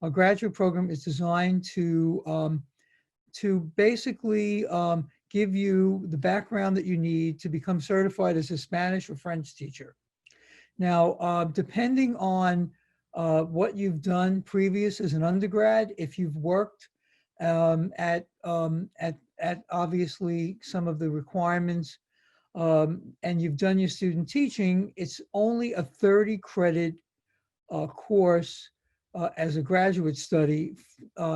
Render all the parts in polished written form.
A graduate program is designed to basically give you the background that you need to become certified as a Spanish or French teacher. Now, depending on what you've done previous as an undergrad, if you've worked at obviously some of the requirements and you've done your student teaching, it's only a 30 credit course as a graduate study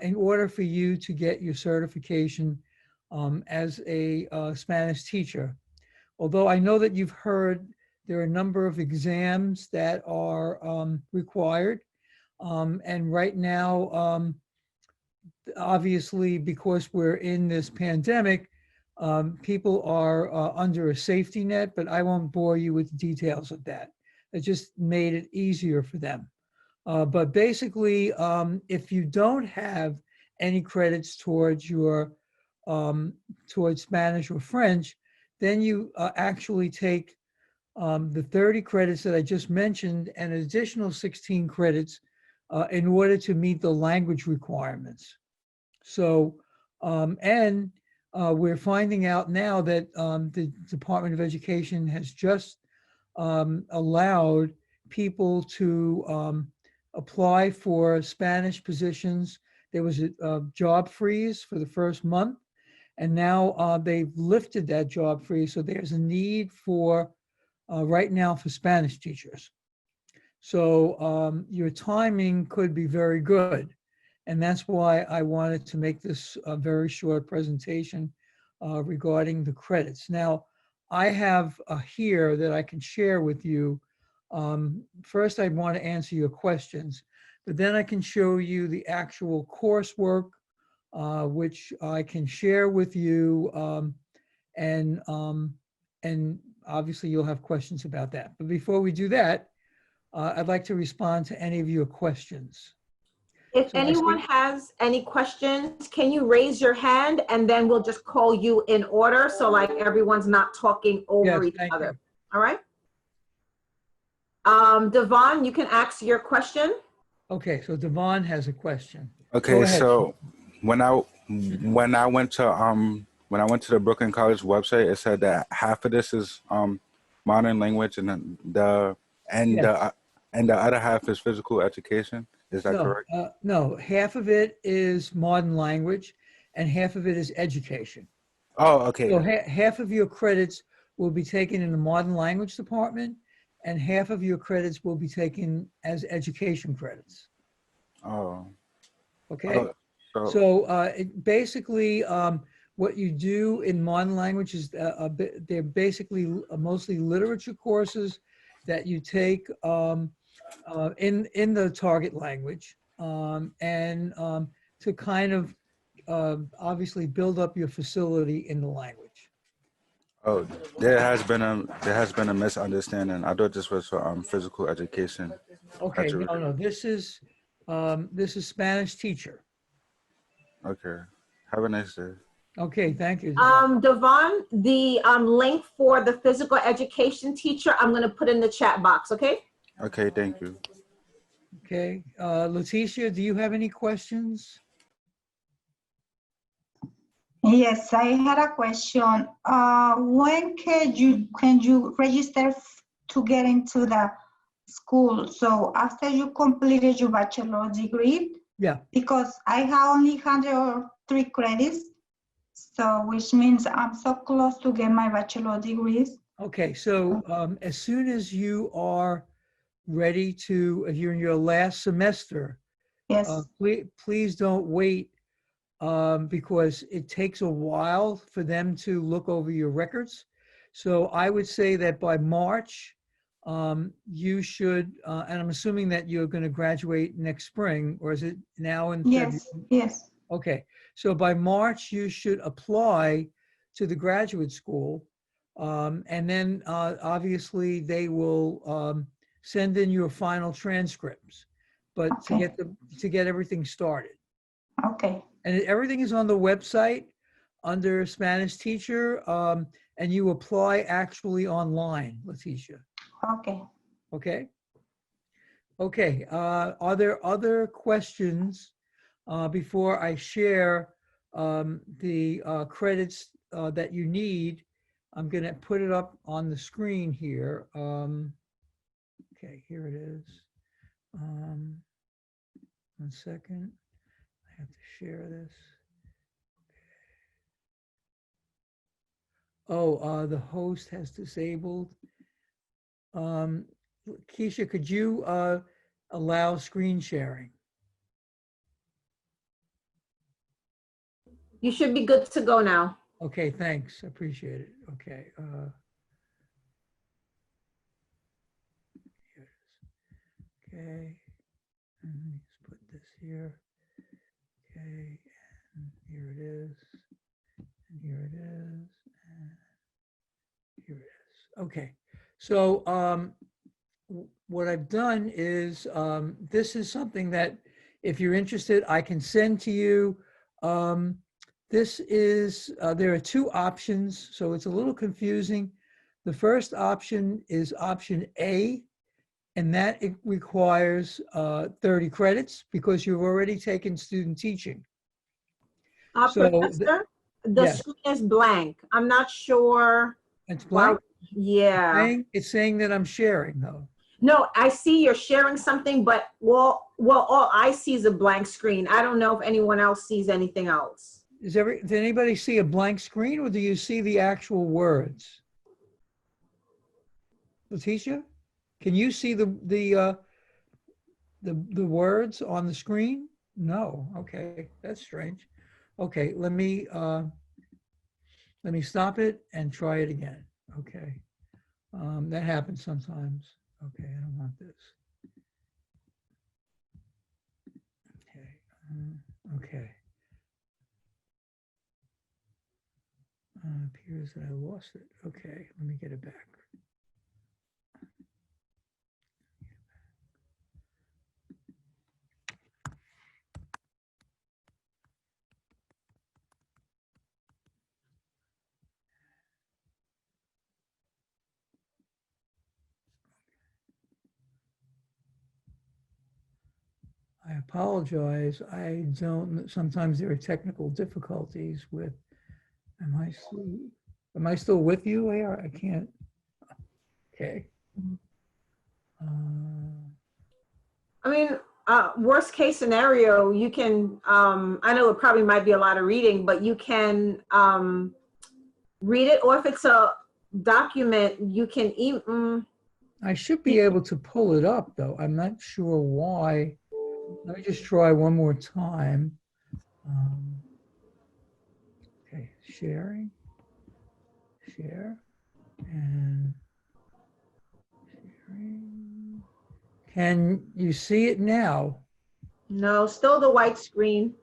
in order for you to get your certification as a Spanish teacher. Although I know that you've heard there are a number of exams that are required. And right now, obviously, because we're in this pandemic, people are under a safety net, but I won't bore you with the details of that. It just made it easier for them. But basically, if you don't have any credits towards your towards Spanish or French, then you actually take the 30 credits that I just mentioned and an additional 16 credits in order to meet the language requirements. So, we're finding out now that the Department of Education has just allowed people to apply for Spanish positions. There was a job freeze for the first month, and now they've lifted that job freeze. So there's a need for right now for Spanish teachers. So your timing could be very good. And that's why I wanted to make this a very short presentation regarding the credits. Now, I have here that I can share with you. First, I want to answer your questions, but then I can show you the actual coursework, which I can share with you. And obviously you'll have questions about that. But before we do that, I'd like to respond to any of your questions. If anyone has any questions, can you raise your hand and then we'll just call you in order so like everyone's not talking over each other. All right? Devon, you can ask your question. Okay, so Devon has a question. Okay, so when I went to the Brooklyn College website, it said that half of this is modern language and the other half is physical education. Is that correct? No, half of it is modern language and half of it is education. Oh, okay. So half of your credits will be taken in the modern language department and half of your credits will be taken as education credits. Oh. Okay. So basically what you do in modern language is they're basically mostly literature courses that you take in the target language and to kind of obviously build up your facility in the language. Oh, there has been a misunderstanding. I thought this was for physical education. Okay, no, this is Spanish teacher. Okay, have a nice day. Okay, thank you. Devon, the link for the physical education teacher, I'm going to put in the chat box, okay? Okay, thank you. Okay, Leticia, do you have any questions? Yes, I had a question. When can you register to get into the school? So after you completed your bachelor's degree? Yeah. Because I have only 103 credits, so which means I'm so close to get my bachelor's degrees. Okay, so as soon as you are ready to, if you're in your last semester, yes, please don't wait because it takes a while for them to look over your records. So I would say that by March, you should, and I'm assuming that you're going to graduate next spring, or is it now in February? Yes, yes. Okay, so by March, you should apply to the graduate school. And then obviously they will send in your final transcripts, but Okay. to get everything started. Okay. And everything is on the website under Spanish teacher, and you apply actually online, Leticia. Okay. Okay. Okay, are there other questions before I share the credits that you need? I'm going to put it up on the screen here. Okay, here it is. 1 second. I have to share this. Oh, the host has disabled. Keisha, could you allow screen sharing? You should be good to go now. Okay, thanks. I appreciate it. Okay. Here it is. Okay. And let me just put this here. Okay. And here it is. And here it is. And here it is. Okay. So what I've done is this is something that if you're interested, I can send to you. This is, there are two options, so it's a little confusing. The first option is option A, and that it requires 30 credits because you've already taken student teaching. So, Professor, the yes. screen is blank. I'm not sure. It's why- blank. Yeah. It's saying that I'm sharing though. No, I see you're sharing something, but well, all I see is a blank screen. I don't know if anyone else sees anything else. Does anybody see a blank screen or do you see the actual words? Letitia, can you see the words on the screen? No. Okay, that's strange. Okay, let me stop it and try it again. Okay, that happens sometimes. Okay, I don't want this. Okay, okay. Appears that I lost it. Okay, let me get it back. I apologize. I don't, sometimes there are technical difficulties with, am I still with you, AR? I can't. Okay. I mean, worst case scenario, you can, I know it probably might be a lot of reading, but you can read it, or if it's a document, you can I should be able to pull it up though. I'm not sure why. Let me just try one more time. Okay, sharing, share, and sharing. Can you see it now? No, still the white screen.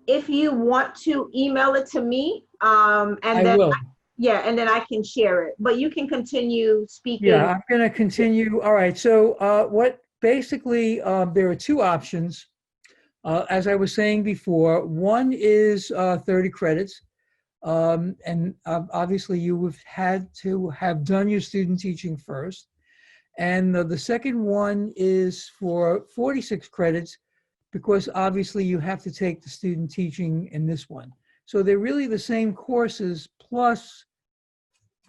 If you want to email it to me, and I then will. yeah, and then I can share it. But you can continue speaking. Yeah, I'm going to continue. All right. So what basically there are two options. As I was saying before, one is 30 credits. And obviously you have had to have done your student teaching first. And the second one is for 46 credits because obviously you have to take the student teaching in this one. So they're really the same courses plus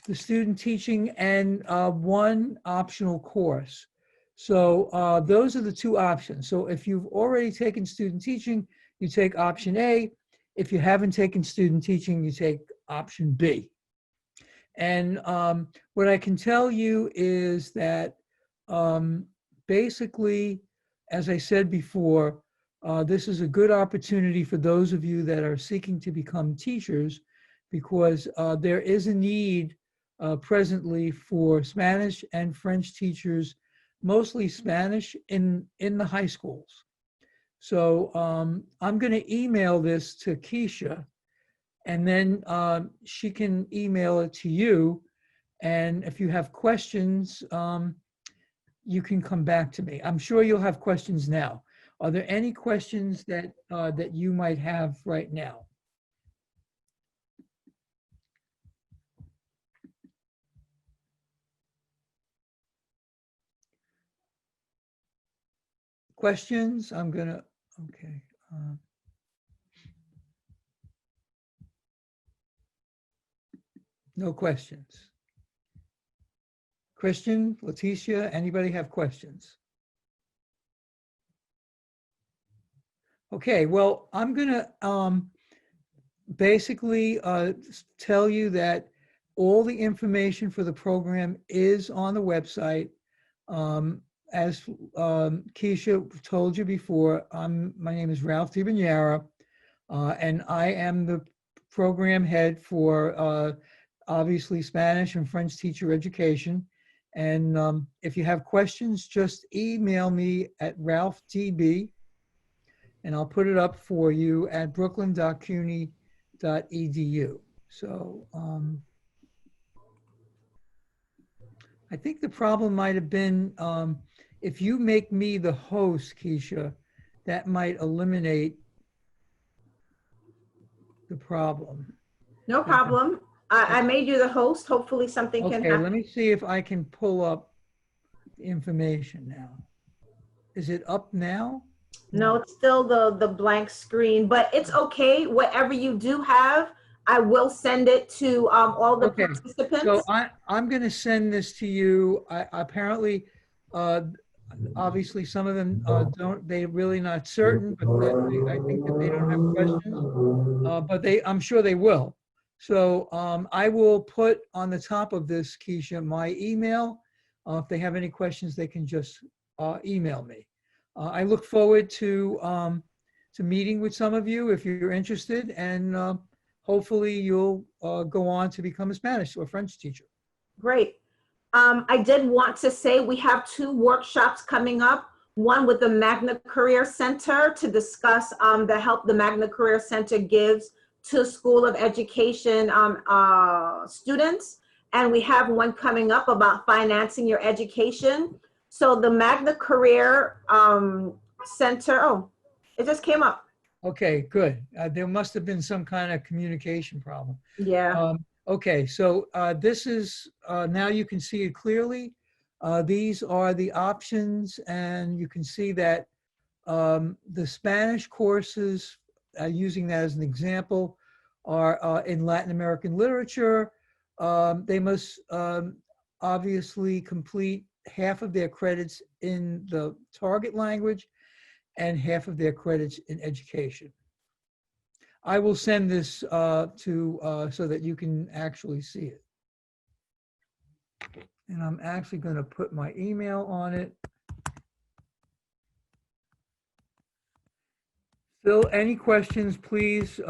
the student teaching and one optional course. So those are the two options. So if you've already taken student teaching, you take option A. If you haven't taken student teaching, you take option B. And what I can tell you is that basically, as I said before, this is a good opportunity for those of you that are seeking to become teachers because there is a need presently for Spanish and French teachers, mostly Spanish in the high schools. So I'm going to email this to Keisha, and then she can email it to you. And if you have questions, you can come back to me. I'm sure you'll have questions now. Are there any questions that that you might have right now? questions? Okay. No questions. Christian, Leticia, anybody have questions? Okay, well, I'm gonna basically tell you that all the information for the program is on the website. As Keisha told you before, my name is Ralph DiBignara, and I am the program head for obviously Spanish and French teacher education. And if you have questions, just email me at ralphdb, and I'll put it up for you at brooklyn.cuny.edu. So I think the problem might have been if you make me the host, Keisha, that might eliminate the problem. No problem. I made you the host. Hopefully something can Okay, let happen. me see if I can pull up the information now. Is it up now? No, it's still the blank screen, but it's okay. Whatever you do have, I will send it to all the Okay, participants. So I'm going to send this to you. Apparently, obviously, some of them they're really not certain, but I think that they don't have questions, but I'm sure they will. So I will put on the top of this, Keisha, my email. If they have any questions, they can just email me. I look forward to meeting with some of you if you're interested, and hopefully you'll go on to become a Spanish or French teacher. Great. I did want to say we have 2 workshops coming up. One with the Magna Career Center to discuss the help the Magna Career Center gives to School of Education students. And we have one coming up about financing your education. So the Magna Career Center, oh, it just came up. Okay, good. There must have been some kind of communication problem. Yeah. Okay, so this is, now you can see it clearly. These are the options, and you can see that the Spanish courses, using that as an example, are in Latin American literature. They must obviously complete half of their credits in the target language and half of their credits in education. I will send this so that you can actually see it. And I'm actually going to put my email on it. Phil, any questions, please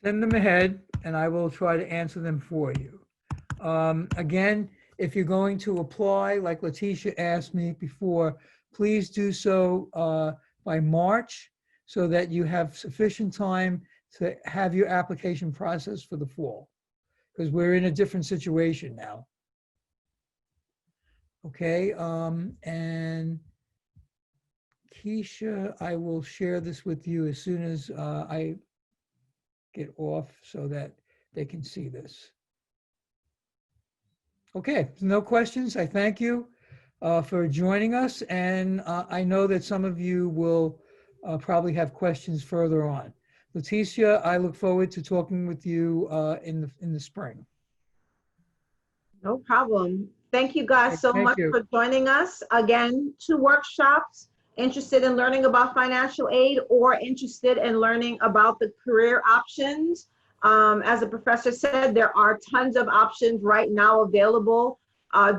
send them ahead, and I will try to answer them for you. Again, if you're going to apply, like Leticia asked me before, please do so by March so that you have sufficient time to have your application process for the fall, because we're in a different situation now. Okay, and Keisha, I will share this with you as soon as I get off so that they can see this. Okay, no questions. I thank you for joining us, and I know that some of you will probably have questions further on. Leticia, I look forward to talking with you in the spring. No problem. Thank you guys so Thank much you. for joining us. Again, 2 workshops, interested in learning about financial aid or interested in learning about the career options. As the professor said, there are tons of options right now available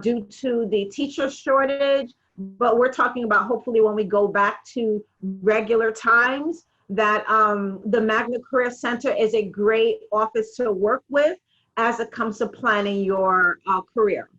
due to the teacher shortage, but we're talking about hopefully when we go back to regular times that the Magna Career Center is a great office to work with as it comes to planning your career.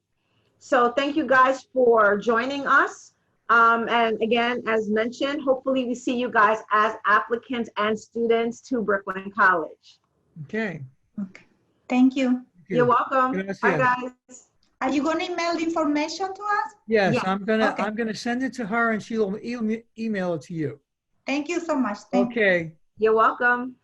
So thank you guys for joining us. And again, as mentioned, hopefully we see you guys as applicants and students to Brooklyn College. Okay. Okay. Thank you. You're welcome. Gracias. Bye, guys. Are you going to email the information to us? Yes, Yeah. I'm gonna Okay. send it to her, and she'll email it to you. Thank you so much. Thank you. Okay. You're welcome.